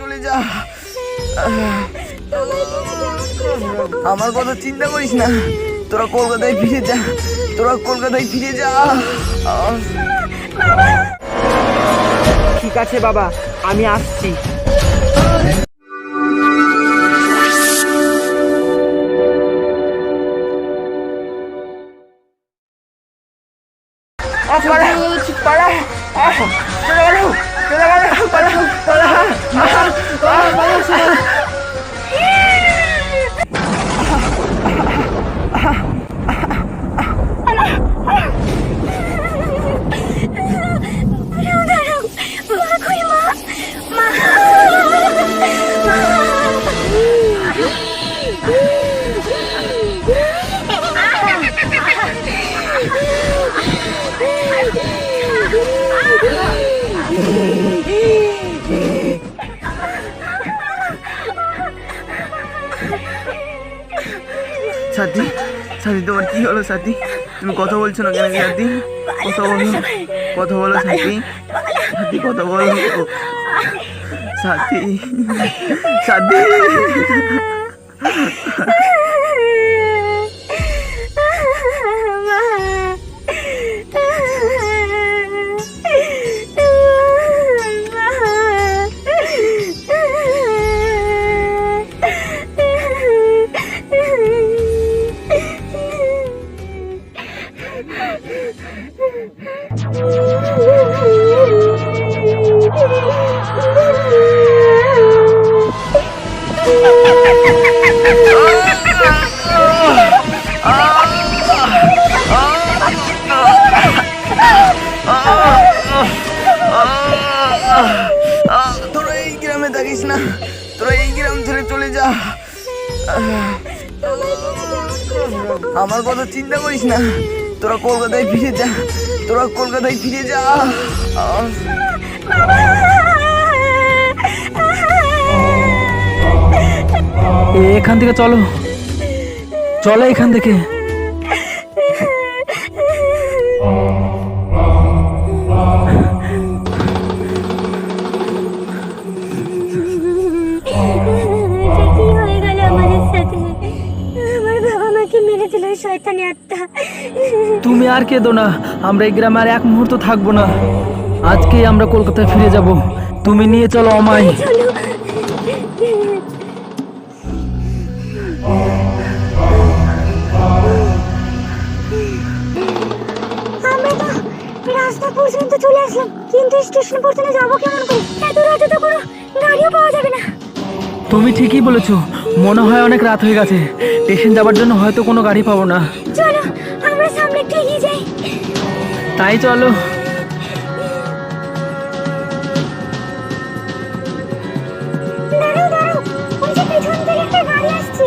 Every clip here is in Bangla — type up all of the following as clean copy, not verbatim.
চলে যা, আমার কথা চিন্তা করিস না, তোরা কলকাতায় ফিরে যা, তোরা কলকাতায় ফিরে যা। ঠিক আছে বাবা, আমি আসছি। সাথী, সাথী তোমার কি হলো সাথী? তুমি কথা বলছো না কেন সাথী? কথা বলো, কথা বলো সাথী, সাথী কথা বলো সাথী, সাথী। তোরা এই গ্রামে থাকিস না, তোরা এই গ্রাম ছেড়ে চলে যা। আমার কথা চিন্তা করিস না, তোরা কলকাতায় ফিরে যা, তোরা কলকাতায় ফিরে যা। এখান থেকে চলো, চলো এখান থেকে। তুমি আর কেঁদো না, আমরা এই গ্রামে আর এক মুহূর্ত থাকবো না। আজকেই আমরা কলকাতায় ফিরে যাব। তুমি নিয়ে চলো আমায়। রাস্তা পর্যন্ত চলে আসলাম, কিন্তু স্টেশন পর্যন্ত যাবো কেমন করে? এত রাতে তো কোনো গাড়িও পাওয়া যাবে না। তুমি ঠিকই বলেছো, মনে হয় অনেক রাত হয়ে গেছে। স্টেশন যাবার জন্য হয়তো কোনো গাড়ি পাবো না। চলো আমরা সামনে একটু এগিয়ে যাই। তাই চলো। দাঁড়াও দাঁড়াও, ওই যে পেছন থেকে একটা গাড়ি আসছে,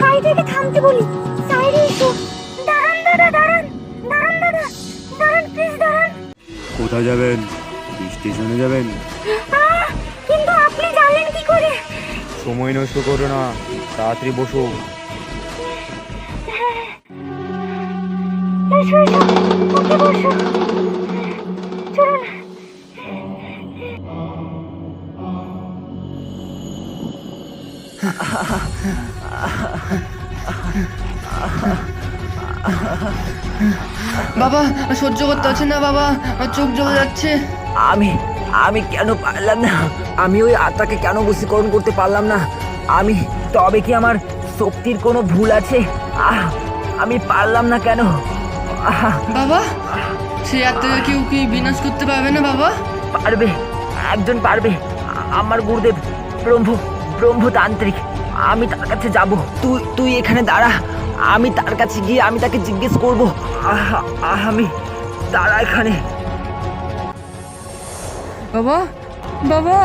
গাড়িটাকে থামতে বলি। সাইডে এসো। দাঁড়ান দাদা, দাঁড়ান দাঁড়ান দাদা, দাঁড়ান প্লিজ দাঁড়ান। কোথায় যাবেন? স্টেশনে যাবেন? কিন্তু আপনি জানলেন কি করে? সময় নষ্ট করো না, তাড়াতাড়ি বসো। এসো এসো, ওকে বসো, চলুন। বাবা সহ্য করতে পারছি না বাবা, চোখ জ্বলে যাচ্ছে। আমি কেন পারলাম না? আমি ওই আত্মাকে কেন বশীকরণ করতে পারলাম না? তবে কি আমার শক্তির কোনো ভুল আছে? আমি পারলাম না কেন? বাবা সেই আত্মাকে কেউ কি বিনাশ করতে পারবে না বাবা? পারবে, একজন পারবে। আমার গুরুদেব ব্রহ্মতান্ত্রিক। আমি তার কাছে যাব। তুই এখানে দাঁড়া, আমি তার কাছে গিয়ে আমি তাকে জিজ্ঞেস করবো। আমি দাঁড়া এখানে। বাবা বাবা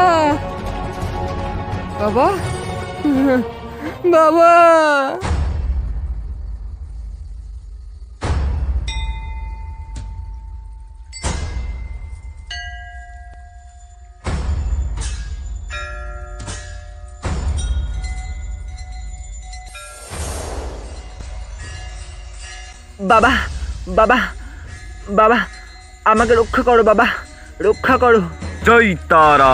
বাবা বাবা। বাবা বাবা বাবা, আমাকে রক্ষা করো বাবা, রক্ষা করো। জয় তারা।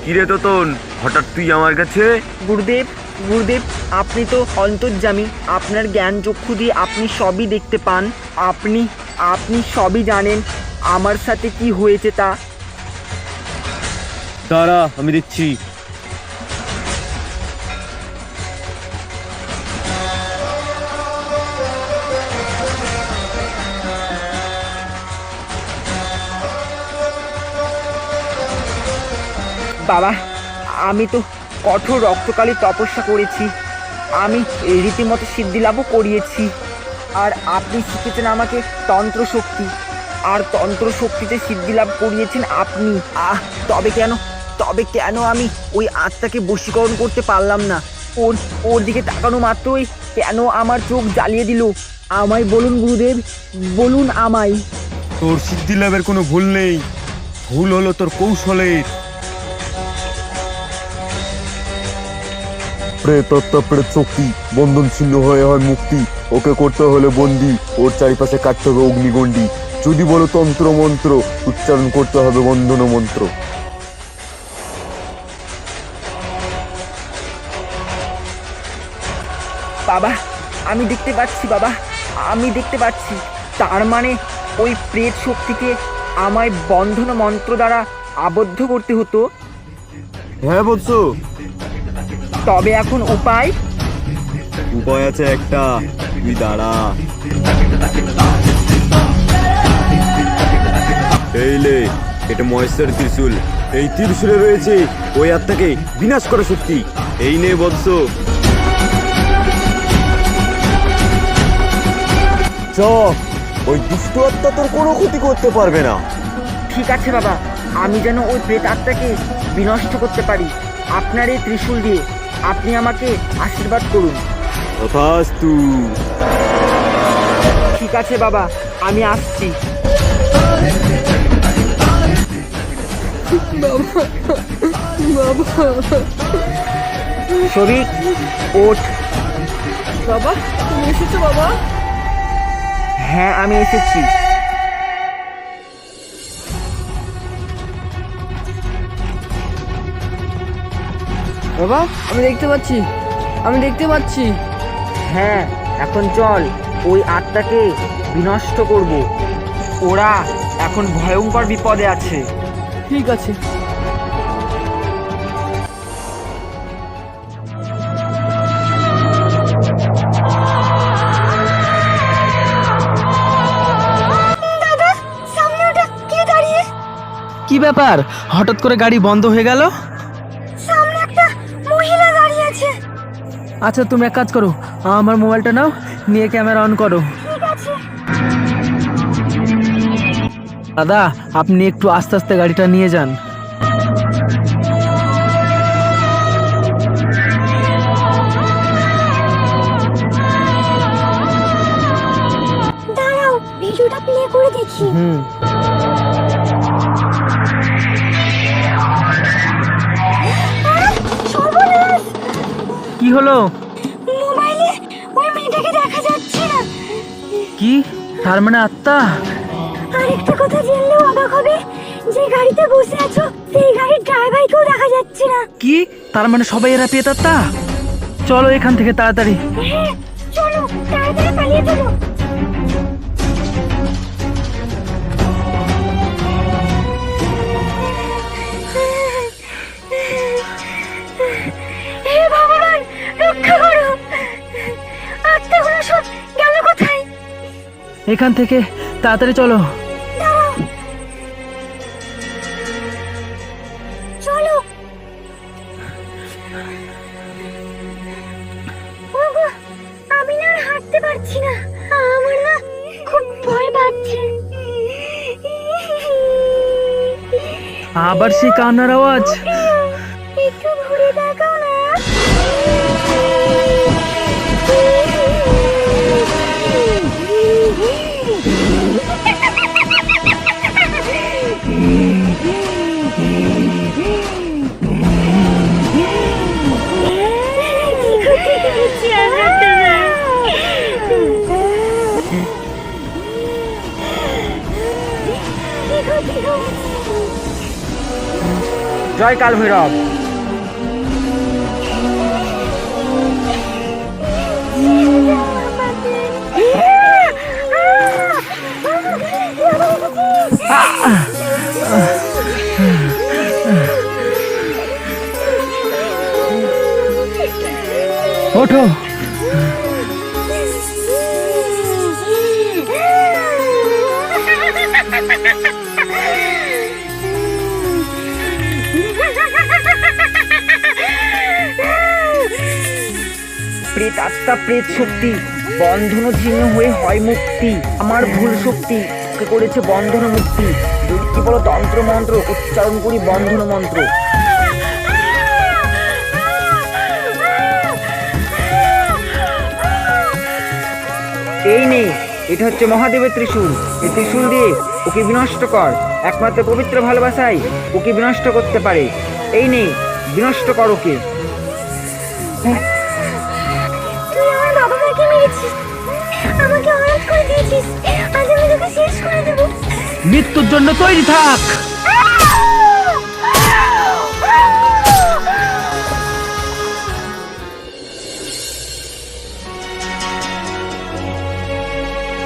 কিরে তোতন, হঠাৎ তুই আমার কাছে? গুরুদেব, গুরুদেব, আপনি তো অন্তর্যামী, আপনার জ্ঞান চক্ষু দিয়ে আপনি সবই দেখতে পান। আপনি আপনি সবই জানেন আমার সাথে কি হয়েছে তা। দাঁড়া, আমি দেখছি। বাবা, আমি তো কঠোর রক্তকালী তপস্যা করেছি, আমি রীতিমতো সিদ্ধি লাভও করিয়েছি। আর আপনি শিখেছেন আমাকে তন্ত্র শক্তি, আর তন্ত্র শক্তিতে সিদ্ধি লাভ করিয়েছেন আপনি। তবে কেন আমি ওই আত্মাকে বশীকরণ করতে পারলাম না? ওর দিকে তাকানো মাত্রই কেন আমার চোখ জ্বালিয়ে দিল? আমায় বলুন গুরুদেব, বলুন আমায়। তোর সিদ্ধি লাভের কোনো ভুল নেই, ভুল হলো তোর কৌশলের। প্রেতত্ব প্রেত শক্তি, বন্ধন ছিন্ন হয়ে হয় মুক্তি। ওকে করতে হলে বন্দি, ওর চারিপাশে কাটতে হবে অগ্নিগণ্ডি। যদি বলো তন্ত্র মন্ত্র, উচ্চারণ করতে হবে বন্ধন মন্ত্র। বাবা, আমি দেখতে পাচ্ছি বাবা, আমি দেখতে পাচ্ছি। তার মানে ওই প্রেত শক্তিকে আমায় বন্ধন মন্ত্র দ্বারা আবদ্ধ করতে হতো। হ্যাঁ বলছো, তবে এখন উপায়? উপায় আছে একটা, তুই দাঁড়া। এই লে, এটা মহেশ্বর ত্রিশূল। এই ত্রিশূলে রয়েছে ওই আত্মাকে বিনাশ করা শক্তি। এই নে বৎস, চ। ওই দুষ্ট আত্মা তোর কোনো ক্ষতি করতে পারবে না। ঠিক আছে বাবা, আমি যেন ওই প্রেত আত্মাকে বিনষ্ট করতে পারি আপনার এই ত্রিশূল দিয়ে। আপনি আমাকে আশীর্বাদ করুন। তথাস্তু। ঠিক আছে বাবা, আমি আসছি। শরীর ওঠ। বাবা, তুমি এসেছো বাবা? হ্যাঁ, আমি এসেছি। বাবা, আমি দেখতে পাচ্ছি, আমি দেখতে পাচ্ছি। হ্যাঁ, এখন চল ওই আত্মাকে বিনষ্ট করব। ওরা এখন ভয়ঙ্কর বিপদে আছে। ঠিক আছে। দাদা, সামনে ওটা কে দাঁড়িয়ে? কি ব্যাপার, হঠাৎ করে গাড়ি বন্ধ হয়ে গেল? সামনে একটা মহিলা দাঁড়িয়ে আছে। আচ্ছা, তুমি এক কাজ করো, আমার মোবাইলটা নাও, নিয়ে ক্যামেরা অন করো। ঠিক আছে। দাদা, আপনি একটু আস্তে আস্তে গাড়িটা নিয়ে যান। দাঁড়াও, ভিডিওটা প্লে করে দেখি। হুম। সর্বনাশ! কি হলো? মোবাইলে ওই মেয়েটাকে দেখা যাচ্ছে না। কি, তার মানে আত্মা? আর একটা কথা জানলেও অবাক হবে, যে গাড়িতে বসে আছো সেই গাড়ির ড্রাইভারকেও দেখা যাচ্ছে না। কি, তার মানে সবাই এরা পেয়ে আত্মা? চলো এখান থেকে তাড়াতাড়ি। হ্যাঁ, চলো তাড়াতাড়ি পালিয়ে চলো। হে ভগবান, রক্ষা করো। আত্মাগুলো সব গেল কোথায়? এখান থেকে তাড়াতাড়ি চলো। দাঁড়াও, চলো। ওগো, আমি না আর হাঁটতে পারছি না, আমার না খুব ভয় পাচ্ছে। আবার সেই কান্নার আওয়াজ। একটু ঘুরে দেখাও না। জয় কাল ভৈরব। ওঠো। প্রেত আত্মা, প্রেত শক্তি, বন্ধন ছিন্ন হয়ে হয় মুক্তি। আমার ভুল শক্তি ওকে করেছে বন্ধন মুক্তি। যদি কি বলো তন্ত্র মন্ত্র উচ্চারণ করি বন্ধন মন্ত্র। এই নে, এটা হচ্ছে মহাদেবের ত্রিশূল। এই ত্রিশূল দিয়ে ওকে বিনষ্ট কর। একমাত্র পবিত্র ভালোবাসাই ওকে বিনষ্ট করতে পারে। এই নে, বিনষ্ট কর ওকে। তুই আমার বাবা মাকে মেরেছিস, আমাকে অনাথ করে দিয়েছিস, আজ আমি তোকে শেষ করে দেবো। মৃত্যুর জন্য তৈরি থাক।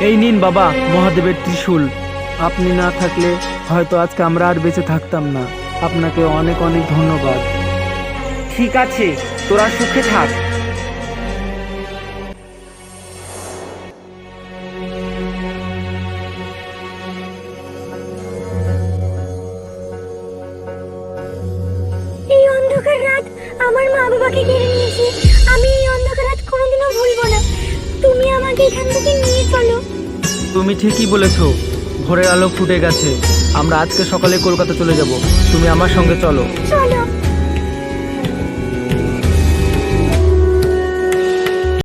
এই নিন বাবা মহাদেবের ত্রিশূল। আপনি না থাকলে হয়তো আজকে আমরা আর বেঁচে থাকতাম না। আপনাকে অনেক অনেক ধন্যবাদ। ঠিক আছে, তোরা সুখে থাক। এই অন্ধকার রাত আমার মা বাবাকে কেড়ে নিয়েছে। আমি এই অন্ধকার রাত কোনোদিনও ভুলবো না। তুমি আমাকে এখান থেকে নিয়ে চলো। তুমি ঠিকই বলেছো, ভোরের আলো ফুটে গেছে। আমরা আজকে সকালে কলকাতা চলে যাব। তুমি আমার সঙ্গে চলো। চলো।